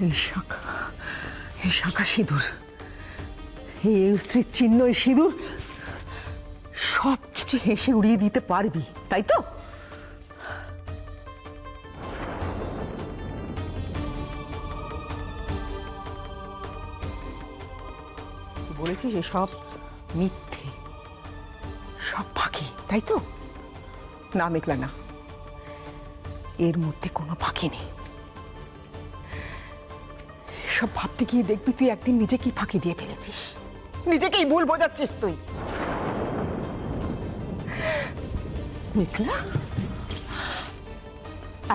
এই শাঁখা সিঁদুর, এই স্ত্রীর চিহ্ন, এই সিঁদুর সব কিছু হেসে উড়িয়ে দিতে পারবি, তাই তো? বলেছিস সব মিথ্যে, সব ফাঁকি, তাই তো? না মেঘলা, না, এর মধ্যে কোনো ফাঁকি নেই। সব ভাবতে গিয়ে দেখবি তুই একদিন নিজেকেই ফাঁকি দিয়ে ফেলেছিস, নিজেকেই ভুল বোঝাচ্ছিস তুই। মেঘলা,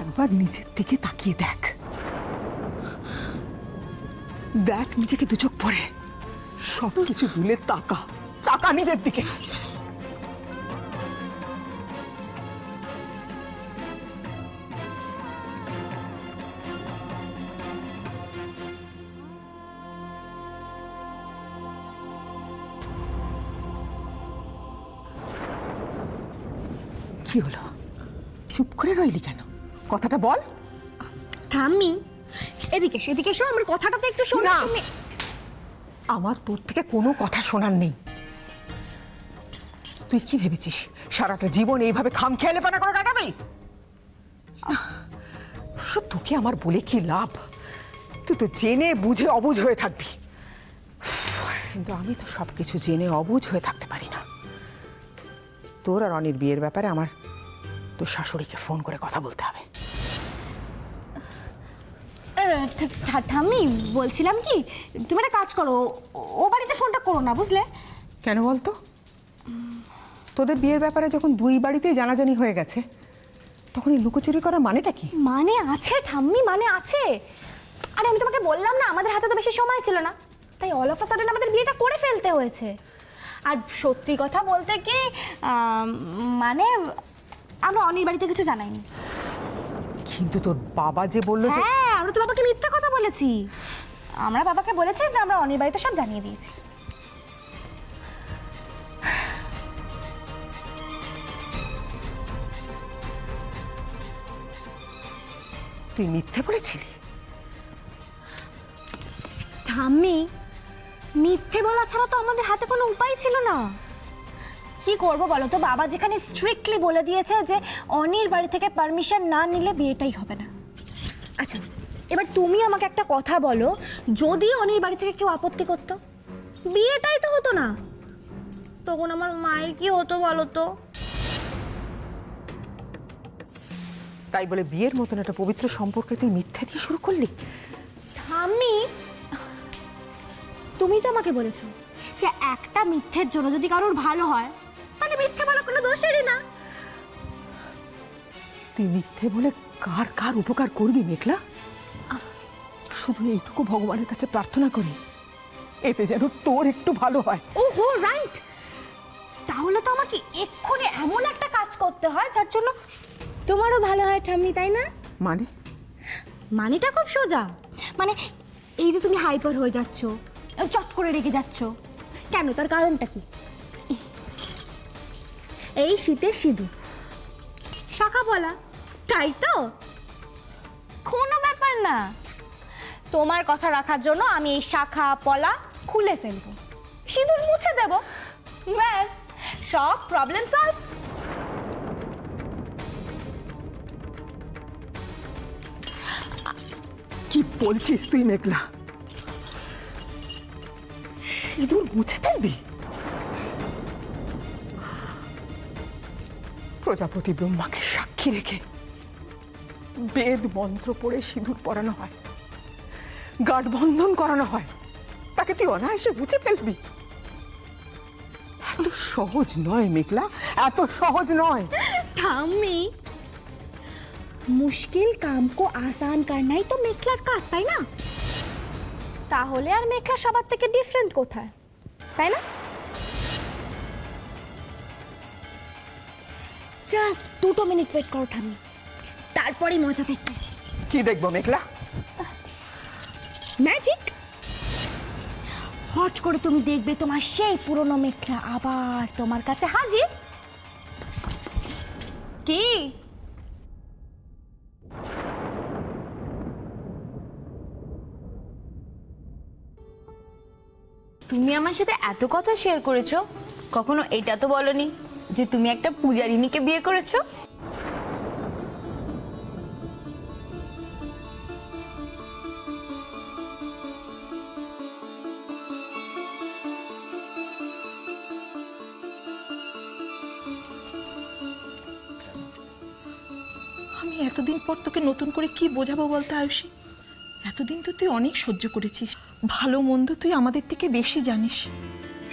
একবার নিজের দিকে তাকিয়ে দেখ, দেখ নিজেকে দু চোখ পড়ে, সব কিছু ভুলে তাকা, তাকা নিজের দিকে। কি হলো, চুপ করে রইলি কেন? কথাটা বল। ঠাম্মি, এদিকে সেদিকে এসো, আমার কথাটা তো একটু শোনো। আমার তোর থেকে কোনো কথা শোনার নেই। তুই কি ভেবেছিস সারাটা জীবন এইভাবে খামখেয়ালিপনা করে কাটাবি? সব তোকে আমার বলে কি লাভ? তুই তো জেনে বুঝে অবুঝ হয়ে থাকবি, কিন্তু আমি তো সবকিছু জেনে অবুঝ হয়ে থাকতে পারি না। তোর আর অনির বিয়ের ব্যাপারে আমার তোর শাশুড়িকে ফোন করে কথা বলতে হবে। ঠাম্মি, বলছিলাম কি, তুমি একটা কাজ করো, ও বাড়িতে ফোনটা করো না, বুঝলে? কেন বলতো? তোদের বিয়ের ব্যাপারে যখন দুই বাড়িতেই জানাজানি হয়ে গেছে, তখন এই লুকোচুরি করার মানেটা কি? মানে আছে ঠাম্মি, মানে আছে। আরে আমি তোমাকে বললাম না, আমাদের হাতে তো বেশি সময় ছিল না, তাই অল অফ আ সাডেন আমাদের বিয়েটা করে ফেলতে হয়েছে। আর সত্যি কথা বলতে কি, মানে আমরা অনির বাড়িতে কিছু জানাইনি। কিন্তু তোর বাবা যে বললো যে... হ্যাঁ, আমরা তো বাবাকে মিথ্যা কথা বলেছি। আমরা বাবাকে বলেছি যে আমরা অনির বাড়িতে সব জানিয়ে দিয়েছি। তুই মিথ্যে বলেছিলি? ঠাম্মি, মিথ্যে বলা ছাড়া তো আমাদের হাতে কোনো উপায় ছিল না। কি করবো বলো তো, বাবা যেখানে স্ট্রিক্টলি বলে দিয়েছে যে অনির বাড়ি থেকে পারমিশন না নিলে বিয়েটাই হবে না। আচ্ছা, এবার তুমি আমাকে একটা কথা বলো, যদি অনির বাড়ি থেকে কেউ আপত্তি করতো, বিয়েটাই তো হতো না, তখন আমার মায়ের কি হতো বলো তো? তাই বলে বিয়ের মতন একটা পবিত্র সম্পর্কে তুই মিথ্যে দিয়ে শুরু করলি? ঠাম্মি, তুমি তো আমাকে বলেছো যে একটা মিথ্যের জন্য যদি কারোর ভালো হয়, তাহলে মিথ্যে বলা কোনো দোষেরই না। তুই মিথ্যে বলে কার কার উপকার করবি মেঘলা? শুধু এইটুকু ভগবানের কাছে প্রার্থনা করি, এতে যেন তোর একটু ভালো হয়। ওহো, রাইট। তাহলে তো আমাকে এক্ষুনি এমন একটা কাজ করতে হয় যার জন্য তোমারও ভালো হয় ঠাম্মি, তাই না? মানে? মানেটা খুব সোজা। মানে এই যে তুমি হাইপার হয়ে যাচ্ছ, চট করে রেগে যাচ্ছ কেন, তার কারণটা কি? এই শীতের সিঁদুর, শাখা বলা, তাই তো? কোনো ব্যাপার না, তোমার কথা রাখার জন্য আমি এই শাখা পলা খুলে ফেলবো, সিঁদুর মুছে দেব, ব্যাস, সব প্রবলেম সলভ। কি বলছিস তুই মেঘলা? সিঁদুর মুছে ফেলবি? প্রজাপতি ব্রহ্মাকে সাক্ষী রেখে বেদ মন্ত্র পড়ে সিঁদুর পরানো হয়, গাঢ় বন্ধন করানো হয়, তাকে তুই অনায়াসে মুছে ফেলবি? এত সহজ নয় মেঘলা, এত সহজ নয়। ঠাম্মি, মুশকিল কাম কো আসান করনাই তো মেঘলার কাজ, তাই না? তাহলে আর মেঘলা সবার থেকে ডিফারেন্ট কোথায়, তাই না? জাস্ট 2 মিনিট ওয়েট করো ঠাম্মি, তারপরেই মজা দেখবে। কি দেখবো মেঘলা? ম্যাজিক। হট করে তুমি দেখবে তোমার সেই পুরনো মেঘলা আবার তোমার কাছে হাজির। কি? তুমি আমার সাথে এত কথা শেয়ার করেছো, কখনো এটা তো বলনি যে তুমি একটা পূজারিনীকে বিয়ে করেছো। আমি এতদিন পর তোকে নতুন করে কি বোঝাবো বলতে আয়ুষী? এতদিন তো তুই অনেক সহ্য করেছিস, ভালো মন্দ তুই আমাদের থেকে বেশি জানিস।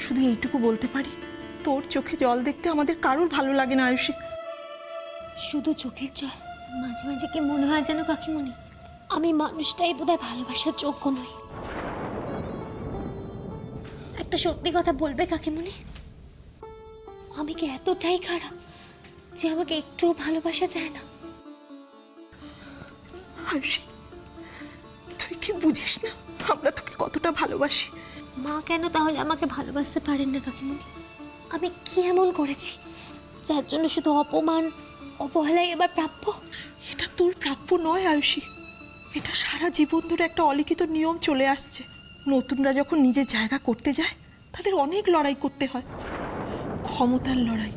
শুধু এইটুকু বলতে পারি, তোর চোখে জল দেখতে আমাদের কারোর ভালো লাগে না আয়ুষী। শুধু চোখের জল, মাঝে মাঝে কি মনে হয় যেন কাকিমণি আমি মানুষটাই বোধহয় ভালোবাসার যোগ্য নই। একটা সত্যি কথা বলবে কাকিমণি, আমি কি এতটাই খারাপ যে আমাকে একটুও ভালোবাসা যায় না? আয়ুষী, তুই কি বুঝিস না আমরা তোকে কতটা ভালোবাসি? মা কেন তাহলে আমাকে ভালোবাসতে পারেন না কাকিমণি? আমি কি এমন করেছি যার জন্য শুধু অপমান অবহেলাই এবার প্রাপ্য? এটা তোর প্রাপ্য নয় আয়ুষী, এটা সারা জীবন ধরে একটা অলিখিত নিয়ম চলে আসছে। নতুনরা যখন নিজের জায়গা করতে যায় তাদের অনেক লড়াই করতে হয়, ক্ষমতার লড়াই।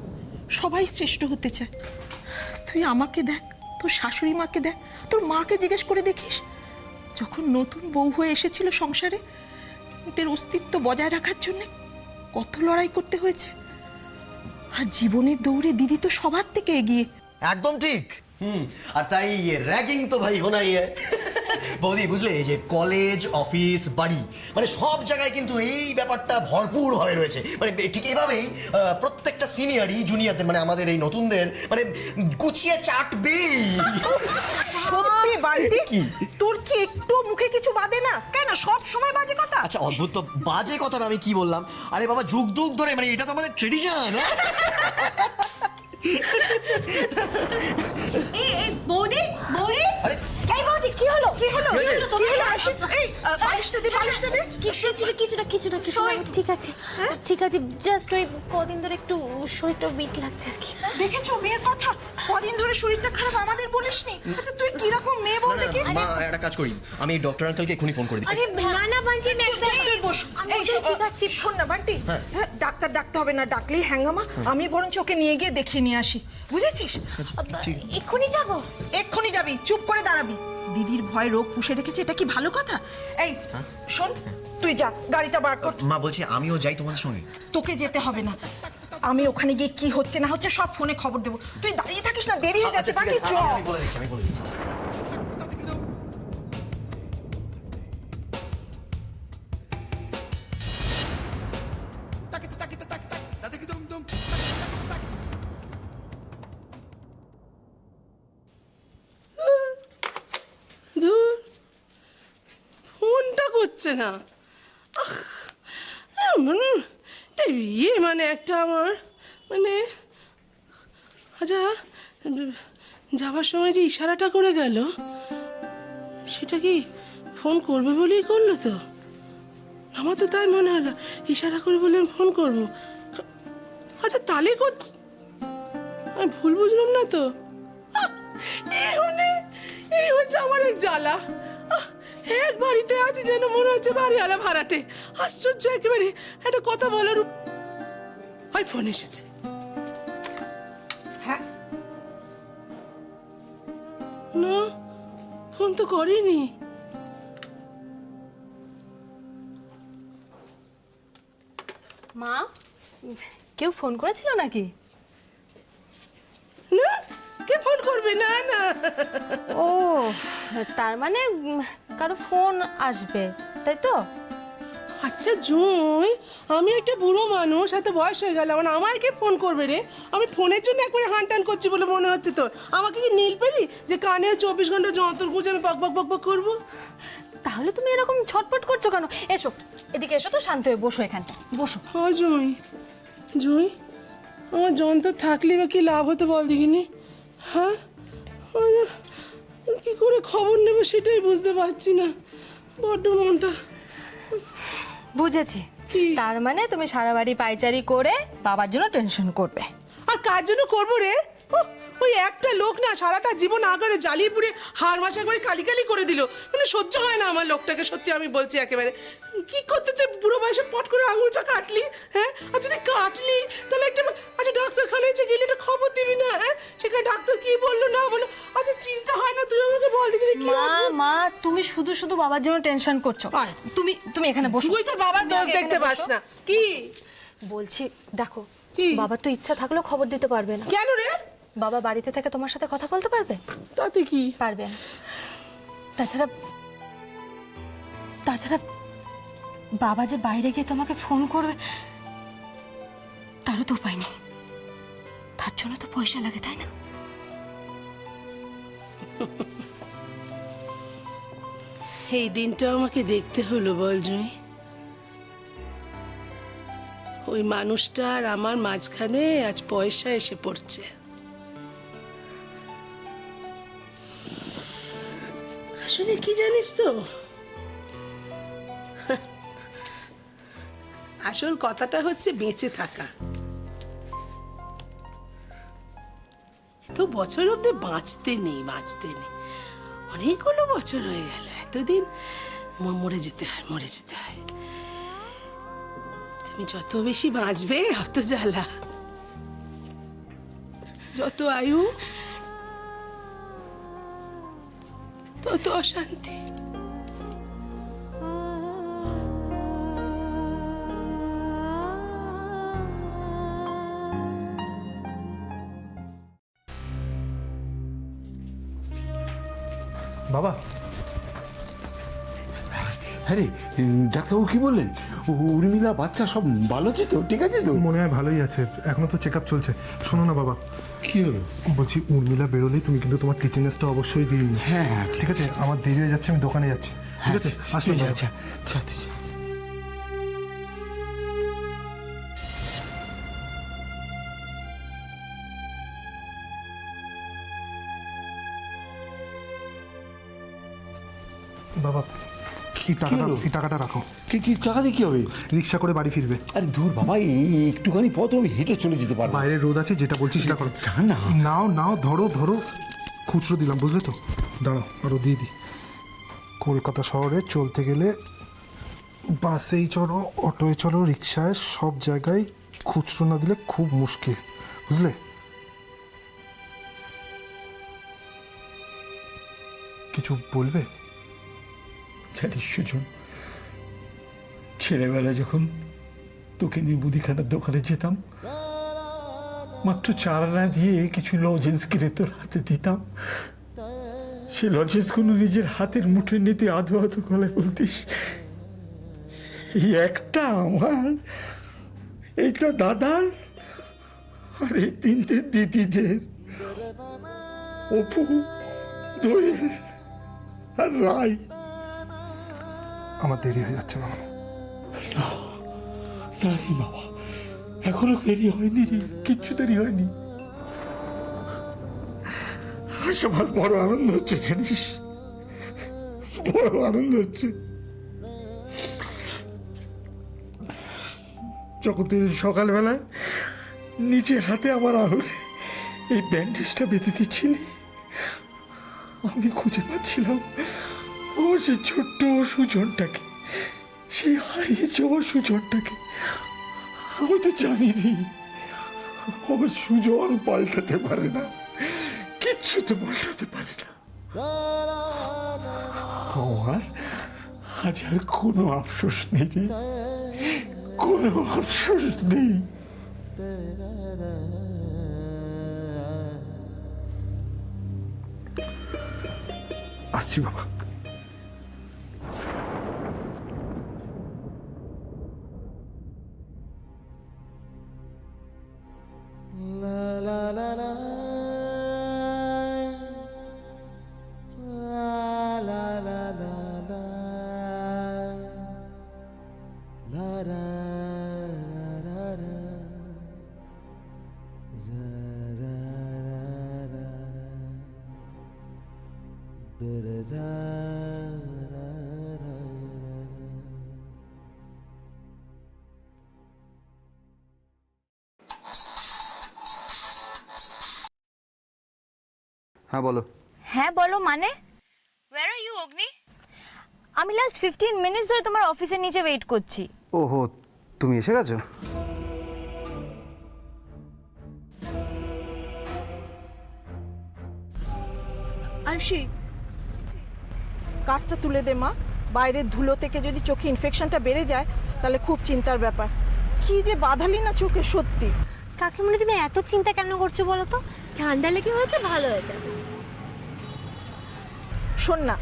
সবাই শ্রেষ্ঠ হতে চায়। তুই আমাকে দেখ, তোর শাশুড়ি মাকে দেখ, তোর মাকে জিজ্ঞেস করে দেখিস, যখন নতুন বউ হয়ে এসেছিল সংসারে, ওদের অস্তিত্ব বজায় রাখার জন্য কত লড়াই করতে হয়েছে। আর জীবনের দৌড়ে দিদি তো সবার থেকে এগিয়ে। একদম ঠিক। আর তাই র্যাগিং তো ভাই হোনাই বৌদি, বুঝলে, এই যে কলেজ, অফিস, বাড়ি, মানে সব জায়গায় কিন্তু এই ব্যাপারটা ভরপুর ভাবে রয়েছে। মানে ঠিক এভাবেই প্রত্যেকটা সিনিয়রই জুনিয়রদের, মানে আমাদের এই নতুনদের, মানে গুছিয়ে চাটবেই। সত্যি বান্টি, তোর কি একটু মুখে কিছু বাদে না? কেন সব সময় বাজে কথা? আচ্ছা, অদ্ভুত তো, বাজে কথাটা আমি কি বললাম? আরে বাবা, যুগ যুগ ধরে, মানে এটা তো আমাদের ট্রেডিশন। বৌদি, বৌদি, আরে এই বৌদি, কি হলো? কি হলো? কি হয়েছে? কি হলো আয়ুষী? এই বালিশটা দে, বালিশটা দে। ঠিক আছে, জাস্ট ওই কদিন ধরে একটু শরীরটা উইক লাগছে আর কি। দেখেছো মেয়ের কথা? কদিন ধরে শরীরটা খারাপ, আমাদের বলিসনি? আচ্ছা তুই কিরকম মেয়ে বল দেখি। মা, একটা কাজ করি, আমি ডক্টর আঙ্কেলকে এখনই ফোন করে দিই। আরে না না বান্টি, আমি একটা তুই বস। আমি তো ঠিক আছি। শোন না বান্টি, ডাক্তার ডাকতে হবে না, ডাকলেই হ্যাঙ্গামা। আমি বরঞ্চ ওকে নিয়ে গিয়ে দেখিয়ে নিয়ে আসি, বুঝেছিস? এক্ষুনি যাবো? এক্ষুনি যাবি, চুপ করে দাঁড়াবি। দিদির ভয় রোগ পুষে রেখেছে, এটা কি ভালো কথা? এই শোন, তুই যা, গাড়িটা বার কর। মা, বলছি আমিও যাই তোমাদের সঙ্গে। তোকে যেতে হবে না, আমি ওখানে গিয়ে কি হচ্ছে না হচ্ছে সব ফোনে খবর দেবো। তুই দাঁড়িয়ে থাকিস না, দেরি হয়ে যাচ্ছে। আচ্ছা, ঠিক বাকি আছে, চল। আমি বলে দিচ্ছি, আমি বলে দিচ্ছি। ধুর, ফোনটা করছে না। মানে এটা ইয়ে, মানে একটা আমার, মানে আচ্ছা, যাবার সময় যে ইশারাটা করে গেল, সেটা কি ফোন করবে বলেই করলো? তো আমার তো তাই মনে হলো, ইশারা করে বলে আমি ফোন করবো। আচ্ছা, তাহলে করছে, আমি ভুল বুঝলাম না তো? এই হচ্ছে আমার এক জ্বালা। এক বাড়িতে আছি যেন মনে হচ্ছে বাড়িওয়ালা ভাড়াটে। আশ্চর্য একেবারে, একটা কথা বলার হয় ফোন এসেছে। হ্যাঁ, না, ফোন তো করিনি। মা, কেউ ফোন করেছিল নাকি? না, কে ফোন করবে? না না। ও, তার মানে কারো ফোন আসবে, তাই তো? আচ্ছা জয়, আমি একটা বুড়ো মানুষ, এত বয়স হয়ে গেল, মানে আমায় কে ফোন করবে রে? আমি ফোনের জন্য একবারে হান টান করছি বলে মনে হচ্ছে তোর? আমাকে কি নীল পেলি যে কানে 24 ঘন্টা যন্ত্র গুঁজে আমি বক বক বক বক করবো? তাহলে তুমি এরকম ছটপট করছো কেন? এসো এদিকে, এসো তো, শান্ত হয়ে বসো, এখানটা বসো। হ্যাঁ জয়, জয়, আমার যন্ত্র থাকলে বা কি লাভ হতো বল দেখিনি? হ্যাঁ, কি করে খবর নেব সেটাই বুঝতে পারছি না, বড্ড মনটা। বুঝেছি, কি? তার মানে তুমি সারা বাড়ি পাইচারি করে বাবার জন্য টেনশন করবে। আর কার জন্য করবো রে? ওই একটা লোক না সারাটা জীবন আগে জ্বালিয়ে পুড়ে হাড় মাসা করে কালি কালি করে দিল, মানে সহ্য হয় না আমার লোকটাকে, সত্যি আমি বলছি একেবারে। কি করতে তুই বুড়ো বয়সে পট করে আঙুলটা কাটলি? হ্যাঁ, আর যদি কাটলি তাহলে একটা, আচ্ছা ডাক্তারখানায় যে গেলে একটা খবর দিবি না? হ্যাঁ, সেখানে ডাক্তার কি বললো না বললো, আচ্ছা চিন্তা হয় না? তুই আমাকে বল দেখি কি মা মা তুমি শুধু শুধু বাবার জন্য টেনশন করছো। আয়। তুমি তুমি এখানে বসো। তুই তোর বাবার দোষ তুমি দেখতে এখানে পাস বসো। না কি? বলছি দেখো, কি? বাবার তো ইচ্ছা থাকলেও খবর দিতে পারবে না। কেন রে? বাবা বাড়িতে থেকে তোমার সাথে কথা বলতে পারবে? তাতে কি? পারবে না। তাছাড়া তাছাড়া বাবা যে বাইরে গিয়ে তোমাকে ফোন করবে তারও তো উপায় নেই। তার জন্য তো পয়সা লাগে, তাই না? এই দিনটা আমাকে দেখতে হলো বল জুঁই। ওই মানুষটা আর আমার মাঝখানে আজ পয়সা এসে পড়ছে। আসলে কি জানিস তো, আসল কথাটা হচ্ছে বেঁচে থাকা। তো বছর অব্দি বাঁচতে নেই, বাঁচতে নেই। অনেকগুলো বছর হয়ে গেল, এতদিন মরে যেতে হয়, মরে যেতে হয়। তুমি যত বেশি বাঁচবে অত জ্বালা, যত আয়ু তত অশান্তি। বাবা, হ্যাঁ রে, ডাক্তারবাবু কি বললেন? উর্মিলা বাচ্চা সব ভালো আছে তো, ঠিক আছে তো? মনে হয় ভালোই আছে, এখনো তো চেক আপ চলছে। শোনো না বাবা, কি হলো? বলছি উর্মিলা বেরোলেই তুমি কিন্তু তোমার টিচিংসটা অবশ্যই দিয়ে নিও। হ্যাঁ হ্যাঁ, ঠিক আছে, আমার দেরি হয়ে যাচ্ছে, আমি দোকানে যাচ্ছি। ঠিক আছে, আসবে। আচ্ছা আচ্ছা আচ্ছা তুই যা। বাবা, হলো? এই টাকাটা রাখো। কি কি টাকা দিয়ে কি হবে? রিক্সা করে বাড়ি ফিরবে। আরে ধুর বাবা, এই একটুখানি পথ আমি হেঁটে চলে যেতে পারবো। বাইরে রোদ আছে, যেটা বলছি সেটা করো। যা না। নাও নাও, ধরো ধরো, খুচরো দিলাম, বুঝলে তো? দাঁড়াও আরও দিয়ে দিই। কলকাতা শহরে চলতে গেলে বাসেই চড়ো, অটোয় চড়ো, রিক্সায়, সব জায়গায় খুচরো না দিলে খুব মুশকিল, বুঝলে? কিছু বলবে? জানিস সুজন, ছেলেবেলা যখন তোকে নিয়ে মুদিখানার দোকানে যেতাম, মাত্র 4 আনা দিয়ে কিছু লজেন্স কিনে তোর হাতে দিতাম। সে লজেন্সগুলো নিজের হাতের মুঠে নিয়ে তুই আধো আধো গলায় বলতিস, এই একটা আমার, এইটা দাদার, আর এই 3টে দিদিদের, অপু, দোয়েল আর রায়। আমার দেরি হয়ে যাচ্ছে বাবা। না রে বাবা, এখনো দেরি হয়নি রে, কিচ্ছু দেরি হয়নি। আজ আমার বড় আনন্দ হচ্ছে জানিস, বড় আনন্দ হচ্ছে। যখন তুই সকালবেলায় নিচে হাতে আমার আঙুলে এই ব্যান্ডেজটা বেঁধে দিচ্ছিলি, আমি খুঁজে পাচ্ছিলাম আমার সেই ছোট্ট সুজনটাকে, সেই হারিয়ে যাওয়া সুজনটাকে। আমি তো জানি রে, আমার সুজন পাল্টাতে পারে না, কিচ্ছু তো পাল্টাতে পারে না। আমার আজ আর কোনো আফসোস নেই রে, কোনো আফসোস নেই। আসছি বাবা। হ্যাঁ বলো। হ্যাঁ বলো মানে? ওয়্যার আর ইউ অগ্নি? আমি লাস্ট 15 মিনিটস ধরে তোমার অফিসের নিচে ওয়েট করছি। ওহো, তুমি এসে গেছো? আয়ুষি, কাজটা তুলে দে মা। বাইরের ধুলো থেকে যদি চোখে ইনফেকশনটা বেড়ে যায় তাহলে খুব চিন্তার ব্যাপার। কি যে বাঁধালি না চোখে, সত্যি। কাকিমণি তুমি এত চিন্তা কেন করছো বলো তো? ঠান্ডা লেগে হয়েছে, ভালো হয়ে যাবে। শোন না,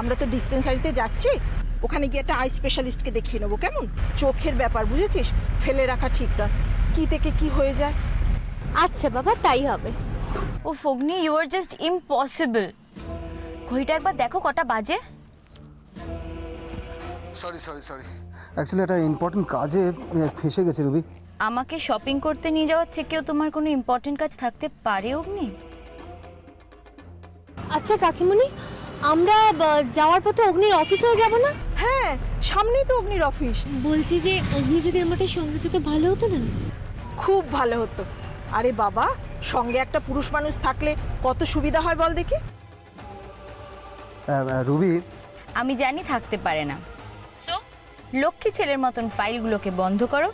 আমরা তো ডিসপেন্সারিতে যাচ্ছি, ওখানে গিয়ে একটা আই স্পেশালিস্টকে দেখিয়ে নেবো, কেমন? চোখের ব্যাপার বুঝেছিস, ফেলে রাখা ঠিক না, কি থেকে কি হয়ে যায়। আচ্ছা বাবা, তাই হবে। ও অগ্নি, ইউ আর জাস্ট ইম্পসিবল। ঘড়িটা একবার দেখো কটা বাজে। সরি অ্যাকচুয়ালি একটা ইম্পর্টেন্ট কাজে ফেঁসে গেছে রুবি। আমাকে শপিং করতে নিয়ে যাওয়ার থেকেও তোমার কোনো ইম্পর্টেন্ট কাজ থাকতে পারে অগ্নি? আচ্ছা কাকিমণি, আমরা যাওয়ার পথে অগ্নির অফিসেও যাব না? হ্যাঁ, সামনেই তো অগ্নির অফিস। বলছি যে অগ্নি যদি আমাদের সঙ্গে যেত ভালো হতো না? খুব ভালো হতো। আরে বাবা, সঙ্গে একটা পুরুষ মানুষ থাকলে কত সুবিধা হয় বল দেখি। রুবি, আমি জানি থাকতে পারে না। সো লক্ষ্মী ছেলের মতন ফাইলগুলোকে বন্ধ করো,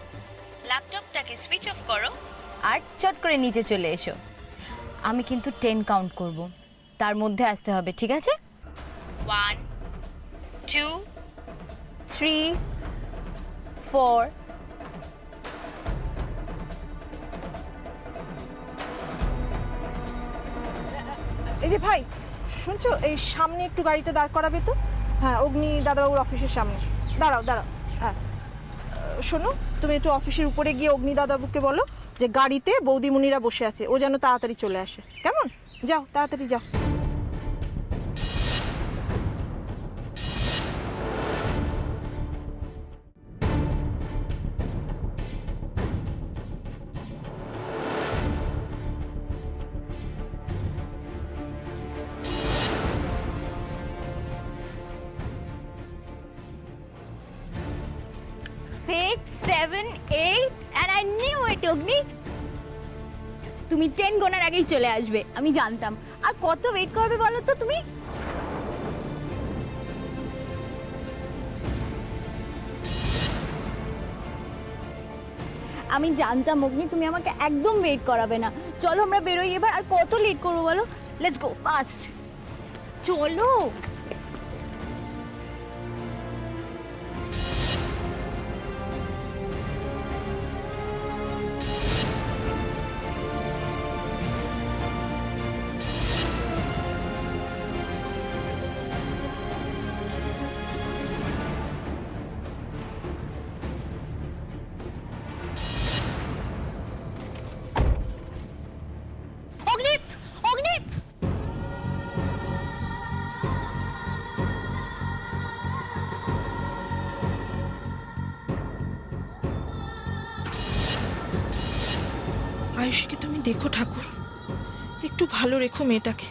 ল্যাপটপটাকে সুইচ অফ করো আর চট করে নিচে চলে এসো। আমি কিন্তু 10 কাউন্ট করব, তার মধ্যে আসতে হবে, ঠিক আছে? 1 2 3 4। এই যে ভাই, শুনছো, এই সামনে একটু গাড়িটা দাঁড় করাবে তো? হ্যাঁ, অগ্নি দাদাবাবুর অফিসের সামনে। দাঁড়াও। হ্যাঁ শোনো, তুমি একটু অফিসের উপরে গিয়ে অগ্নি দাদাবাবুকে বলো যে গাড়িতে বৌদিমণিরা বসে আছে, ও যেন তাড়াতাড়ি চলে আসে, কেমন? যাও, তাড়াতাড়ি যাও। Six, 7, 8 and I knew it, অগ্নি। তুমি 10 গোনার আগেই চলে আসবে, আমি জানতাম। আর কত ওয়েট করবে বলো তো তুমি? আমি জানতাম অগ্নি, তুমি আমাকে একদম ওয়েট করাবে না। চলো আমরা বেরোই এবার। আর কত লেট করবো বলো? লেটস গো ফাস্ট, চলো। আয়ুষকে তুমি দেখো ঠাকুর, একটু ভালো রেখো মেয়েটাকে।